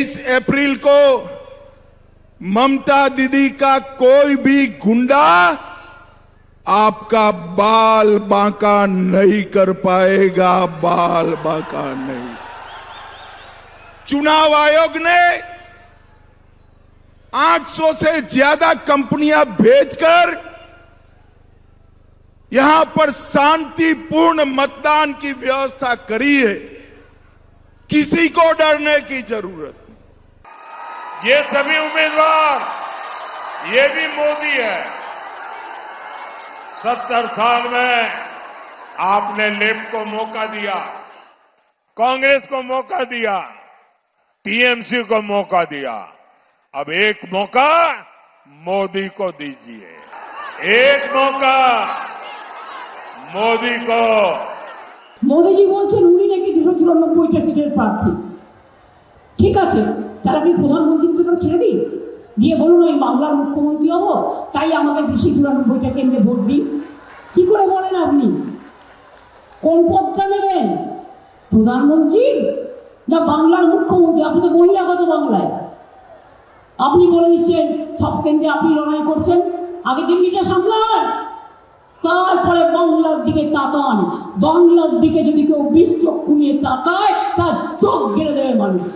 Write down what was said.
23 अप्रैल को ममता दीदी का कोई भी गुंडा आपका बाल बांका नहीं कर पाएगा, बाल बांका नहीं। चुनाव आयोग ने 800 से ज्यादा कंपनियां भेजकर यहां पर शांतिपूर्ण मतदान की व्यवस्था करी है। किसी को डरने की जरूरत नहीं। ये सभी उम्मीदवार, ये भी मोदी है। 70 साल में आपने लेफ्ट को मौका दिया, कांग्रेस को मौका दिया, टीएमसी को मौका दिया। अब एक मौका मोदी को दीजिए, एक मौका मोदी को। মোদিজি বলছেন উনি নাকি 294টা সিটের প্রার্থী। ঠিক আছে, তাহলে আপনি প্রধানমন্ত্রীত্বটা ছেড়ে দিন, দিয়ে বলুন ওই বাংলার মুখ্যমন্ত্রী হব, তাই আমাকে 294টা কেন্দ্রে ভোট দিন। কি করে বলেন আপনি? কোন পদটা নেবেন, প্রধানমন্ত্রী না বাংলার মুখ্যমন্ত্রী? আপনি তো বহিরাগত বাংলায়। আপনি বলে দিচ্ছেন সব কেন্দ্রে আপনি লড়াই করছেন, আগে দিল্লিটা সামলান, তারপরে বাংলার দিকে তাকান। বাংলার দিকে যদি কেউ বিষ চক্ষু নিয়ে তাকায় তার চোখ ঘিরে দেবে মানুষ।